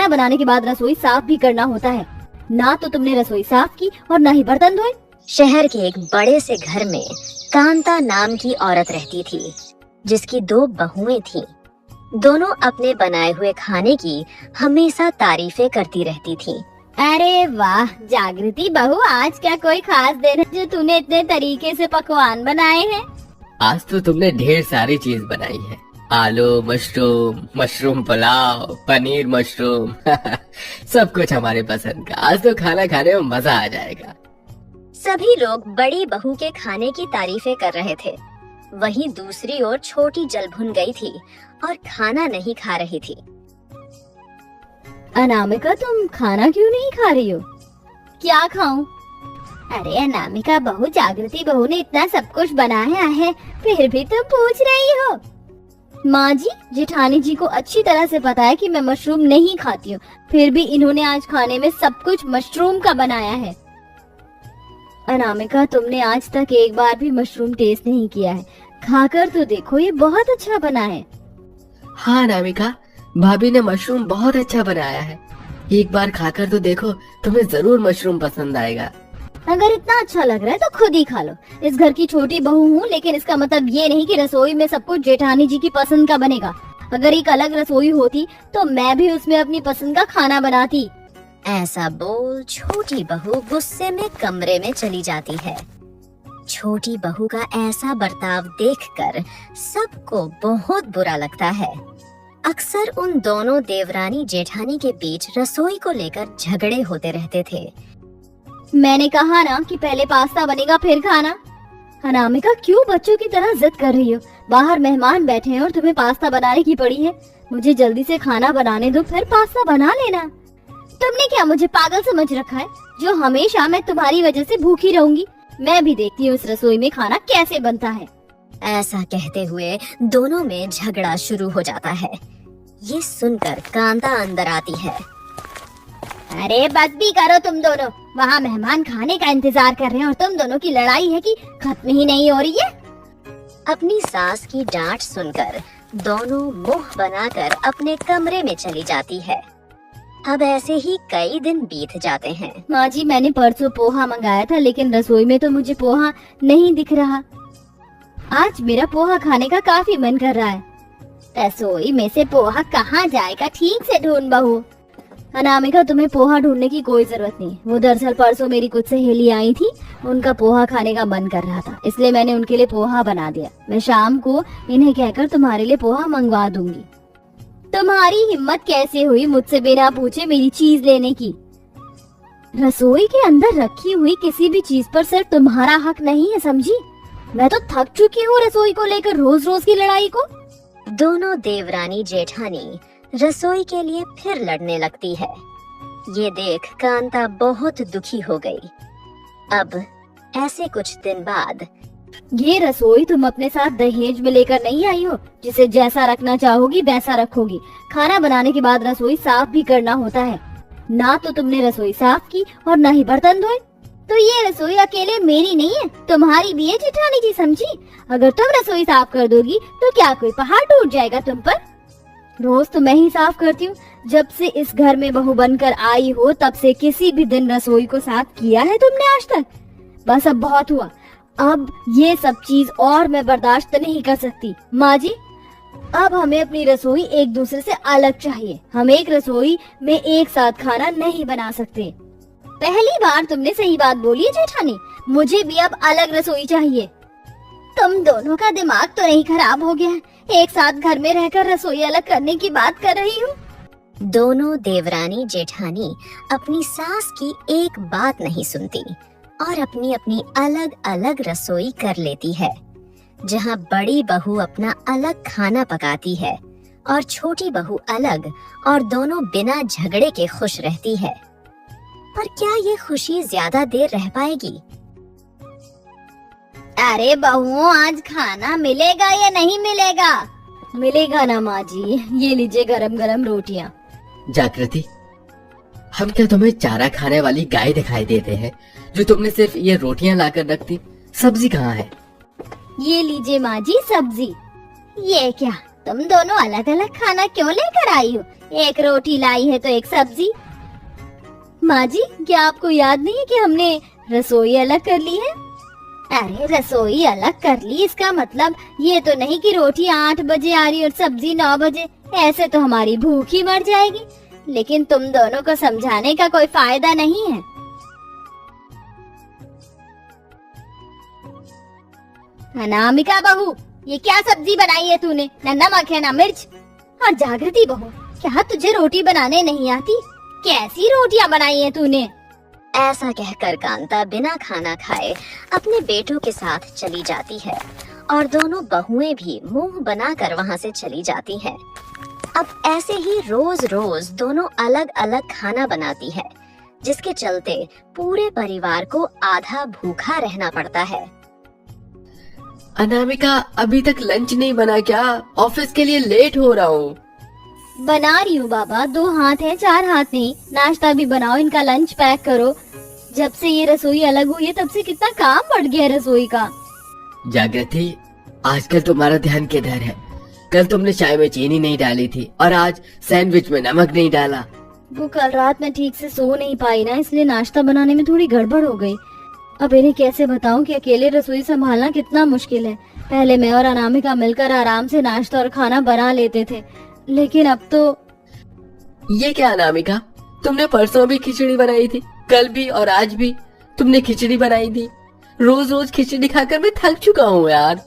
खाना बनाने के बाद रसोई साफ भी करना होता है। ना तो तुमने रसोई साफ की और ना ही बर्तन धोए। शहर के एक बड़े से घर में कांता नाम की औरत रहती थी, जिसकी 2 बहुएं थीं। दोनों अपने बनाए हुए खाने की हमेशा तारीफें करती रहती थीं। अरे वाह जागृति बहू, आज क्या कोई खास दिन है जो तूने इतने तरीके से पकवान बनाए हैं? आज तो तुमने ढेर सारी चीज बनाई है। आलू mushroom, mushroom pulao, paneer mushroom सब कुछ हमारे पसंद का। आज तो खाना खाने में मजा आ जाएगा। सभी लोग बड़ी बहू के खाने की तारीफें कर रहे थे। वहीं दूसरी ओर छोटी जल भुन गई थी और खाना नहीं खा रही थी। अनामिका, तुम खाना क्यों नहीं खा रही हो? क्या खाऊं? अरे अनामिका बहू, जागृति बहू ने इतना सब कुछ बनाया है, फिर भी तुम पूछ रही हो? माँ जी, जेठानी जी को अच्छी तरह से पता है कि मैं मशरूम नहीं खाती हूँ, फिर भी इन्होंने आज खाने में सब कुछ मशरूम का बनाया है। अनामिका, तुमने आज तक एक बार भी मशरूम टेस्ट नहीं किया है, खाकर तो देखो, ये बहुत अच्छा बना है। हाँ अनामिका, भाभी ने मशरूम बहुत अच्छा बनाया है। एक बार खाकर तो देखो, तुम्हें जरूर मशरूम पसंद आएगा। अगर इतना अच्छा लग रहा है तो खुद ही खा लो। इस घर की छोटी बहू हूँ, लेकिन इसका मतलब ये नहीं कि रसोई में सब कुछ जेठानी जी की पसंद का बनेगा। अगर एक अलग रसोई होती तो मैं भी उसमें अपनी पसंद का खाना बनाती। ऐसा बोल छोटी बहू गुस्से में कमरे में चली जाती है। छोटी बहू का ऐसा बर्ताव देखकर सबको बहुत बुरा लगता है। अक्सर उन दोनों देवरानी जेठानी के बीच रसोई को लेकर झगड़े होते रहते थे। मैंने कहा ना कि पहले पास्ता बनेगा फिर खाना। अनामिका, क्यों बच्चों की तरह जिद कर रही हो? बाहर मेहमान बैठे हैं और तुम्हें पास्ता बनाने की पड़ी है। मुझे जल्दी से खाना बनाने दो, फिर पास्ता बना लेना। तुमने क्या मुझे पागल समझ रखा है जो हमेशा मैं तुम्हारी वजह से भूखी रहूंगी? मैं भी देखती हूँ इस रसोई में खाना कैसे बनता है। ऐसा कहते हुए दोनों में झगड़ा शुरू हो जाता है। ये सुनकर कांता अंदर आती है। अरे बस भी करो तुम दोनों, वहाँ मेहमान खाने का इंतजार कर रहे हैं और तुम दोनों की लड़ाई है कि खत्म ही नहीं हो रही है। अपनी सास की डांट सुनकर दोनों मुंह बनाकर अपने कमरे में चली जाती है। अब ऐसे ही कई दिन बीत जाते हैं। माँ जी, मैंने परसों पोहा मंगाया था, लेकिन रसोई में तो मुझे पोहा नहीं दिख रहा। आज मेरा पोहा खाने का काफी मन कर रहा है। रसोई में से पोहा कहाँ जाएगा? ठीक से ढूंढ बहू। अनामिका, तुम्हें पोहा ढूंढने की कोई जरूरत नहीं। वो दरअसल परसों मेरी कुछ सहेली आई थी, उनका पोहा खाने का मन कर रहा था, इसलिए मैंने उनके लिए पोहा बना दिया। मैं शाम को इन्हें कहकर तुम्हारे लिए पोहा मंगवा दूंगी। तुम्हारी हिम्मत कैसे हुई मुझसे बिना पूछे मेरी चीज लेने की? रसोई के अंदर रखी हुई किसी भी चीज पर सिर्फ तुम्हारा हक नहीं है, समझी? मैं तो थक चुकी हूँ रसोई को लेकर रोज रोज की लड़ाई को। दोनों देवरानी जेठानी रसोई के लिए फिर लड़ने लगती है। ये देख कांता बहुत दुखी हो गई। अब ऐसे कुछ दिन बाद, ये रसोई तुम अपने साथ दहेज में लेकर नहीं आई हो, जिसे जैसा रखना चाहोगी वैसा रखोगी। खाना बनाने के बाद रसोई साफ भी करना होता है। ना तो तुमने रसोई साफ की और ना ही बर्तन धोए। तो ये रसोई अकेले मेरी नहीं है, तुम्हारी भी है जेठानी जी, समझी? अगर तुम रसोई साफ कर दोगी तो क्या कोई पहाड़ टूट जाएगा तुम पर? रोज तो मैं ही साफ करती हूँ। जब से इस घर में बहू बनकर आई हो तब से किसी भी दिन रसोई को साफ किया है तुमने आज तक? बस अब बहुत हुआ। अब ये सब चीज और मैं बर्दाश्त नहीं कर सकती। माँ जी, अब हमें अपनी रसोई एक दूसरे से अलग चाहिए। हम एक रसोई में एक साथ खाना नहीं बना सकते। पहली बार तुमने सही बात बोली है जेठानी, मुझे भी अब अलग रसोई चाहिए। तुम दोनों का दिमाग तो नहीं खराब हो गया है? एक साथ घर में रहकर रसोई अलग करने की बात कर रही हूँ। दोनों देवरानी जेठानी अपनी सास की एक बात नहीं सुनती और अपनी अपनी अलग अलग रसोई कर लेती है, जहाँ बड़ी बहू अपना अलग खाना पकाती है और छोटी बहू अलग, और दोनों बिना झगड़े के खुश रहती है। पर क्या ये खुशी ज्यादा देर रह पाएगी? अरे बहुओं, आज खाना मिलेगा या नहीं मिलेगा? मिलेगा ना माँ जी, ये लीजिए गरम गरम रोटियाँ। जागृति, हम क्या तुम्हें चारा खाने वाली गाय दिखाई देते हैं जो तुमने सिर्फ ये रोटियां लाकर रखती? सब्जी कहाँ है? ये लीजिए माँ जी सब्जी। ये क्या, तुम दोनों अलग अलग खाना क्यों लेकर आई हो? एक रोटी लाई है तो एक सब्जी। माँ जी, क्या आपको याद नहीं है कि हमने रसोई अलग कर ली है? अरे रसोई अलग कर ली, इसका मतलब ये तो नहीं कि रोटी 8 बजे आ रही और सब्जी 9 बजे। ऐसे तो हमारी भूख ही मर जाएगी। लेकिन तुम दोनों को समझाने का कोई फायदा नहीं है। अनामिका बहू, ये क्या सब्जी बनाई है तूने? न नमक है न मिर्च। और जागृति बहू, क्या तुझे रोटी बनाने नहीं आती? कैसी रोटियां बनाई है तूने? ऐसा कहकर कांता बिना खाना खाए अपने बेटों के साथ चली जाती है और दोनों बहुएं भी मुंह बनाकर वहां से चली जाती हैं। अब ऐसे ही रोज रोज दोनों अलग अलग खाना बनाती है, जिसके चलते पूरे परिवार को आधा भूखा रहना पड़ता है। अनामिका, अभी तक लंच नहीं बना क्या? ऑफिस के लिए लेट हो रहा हूँ। बना रही हूँ बाबा, 2 हाथ हैं 4 हाथ नहीं। नाश्ता भी बनाओ, इनका लंच पैक करो। जब से ये रसोई अलग हुई है तब से कितना काम बढ़ गया है रसोई का। जागृति, आजकल तुम्हारा ध्यान किधर है? कल तुमने चाय में चीनी नहीं डाली थी और आज सैंडविच में नमक नहीं डाला। वो कल रात में ठीक से सो नहीं पाई ना, इसलिए नाश्ता बनाने में थोड़ी गड़बड़ हो गई। अब इन्हें कैसे बताऊं कि अकेले रसोई संभालना कितना मुश्किल है। पहले मैं और अनामिका मिलकर आराम से नाश्ता और खाना बना लेते थे, लेकिन अब तो। ये क्या अनामिका, तुमने परसों भी खिचड़ी बनाई थी, कल भी और आज भी तुमने खिचड़ी बनाई थी। रोज रोज खिचड़ी खाकर मैं थक चुका हूँ यार।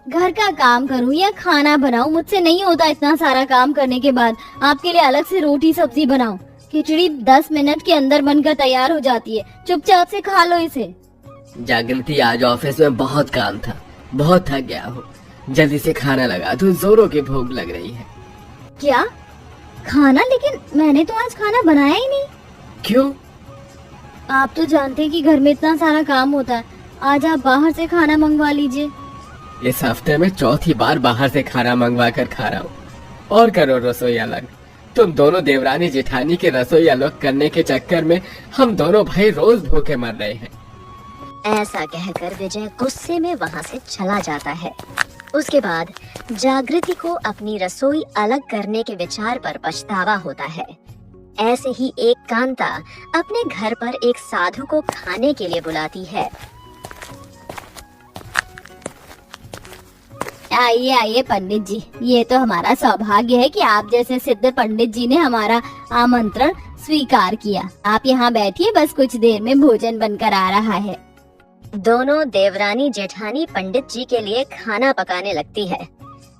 घर का काम करूं या खाना बनाऊं, मुझसे नहीं होता इतना सारा काम करने के बाद। आपके लिए अलग से रोटी सब्जी बनाऊं। खिचड़ी 10 मिनट के अंदर बनकर तैयार हो जाती है, चुपचाप से खा लो इसे। जागृति, आज ऑफिस में बहुत काम था, बहुत थक गया हूँ। जल्दी से खाना लगा दो, जोरों की भूख लग रही है। क्या खाना? लेकिन मैंने तो आज खाना बनाया ही नहीं। क्यों? आप तो जानते हैं कि घर में इतना सारा काम होता है। आज आप बाहर से खाना मंगवा लीजिए। इस हफ्ते में चौथी बार बाहर से खाना मंगवा कर खा रहा हूँ। और करो रसोई अलग। तुम दोनों देवरानी जेठानी के रसोई अलग करने के चक्कर में हम दोनों भाई रोज भूखे मर रहे हैं। ऐसा कहकर विजय गुस्से में वहां से चला जाता है। उसके बाद जागृति को अपनी रसोई अलग करने के विचार पर पछतावा होता है। ऐसे ही एक कांता अपने घर पर एक साधु को खाने के लिए बुलाती है। आइए आइए पंडित जी, ये तो हमारा सौभाग्य है कि आप जैसे सिद्ध पंडित जी ने हमारा आमंत्रण स्वीकार किया। आप यहाँ बैठिए, बस कुछ देर में भोजन बनकर आ रहा है। दोनों देवरानी जेठानी पंडित जी के लिए खाना पकाने लगती है,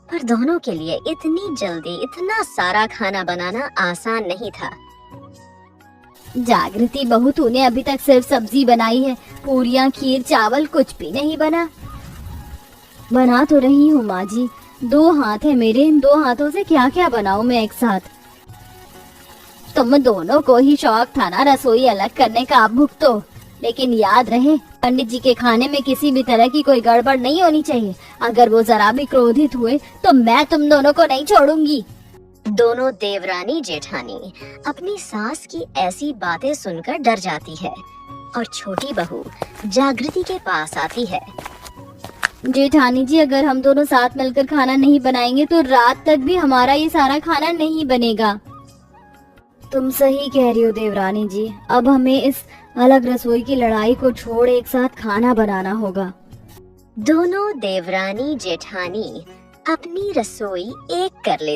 पर दोनों के लिए इतनी जल्दी इतना सारा खाना बनाना आसान नहीं था। जागृति बहू, तूने अभी तक सिर्फ सब्जी बनाई है, पूरियां खीर चावल कुछ भी नहीं बना। बना तो रही हूँ माँ जी, 2 हाथ है मेरे, इन 2 हाथों से क्या क्या बनाऊं मैं एक साथ। तुम दोनों को ही शौक था ना रसोई अलग करने का, आप भुगतो। लेकिन याद रहे, पंडित जी के खाने में किसी भी तरह की कोई गड़बड़ नहीं होनी चाहिए। अगर वो जरा भी क्रोधित हुए तो मैं तुम दोनों को नहीं छोड़ूंगी। दोनों देवरानी जेठानी अपनी सास की ऐसी बातें सुनकर डर जाती है और छोटी बहू जागृति के पास आती है। जेठानी जी, अगर हम दोनों साथ मिलकर खाना नहीं बनाएंगे तो रात तक भी हमारा ये सारा खाना नहीं बनेगा। तुम सही कह रही हो देवरानी जी, अब हमें इस अलग रसोई की लड़ाई को छोड़ एक साथ खाना बनाना होगा। दोनों देवरानी जेठानी अपनी रसोई एक कर लेती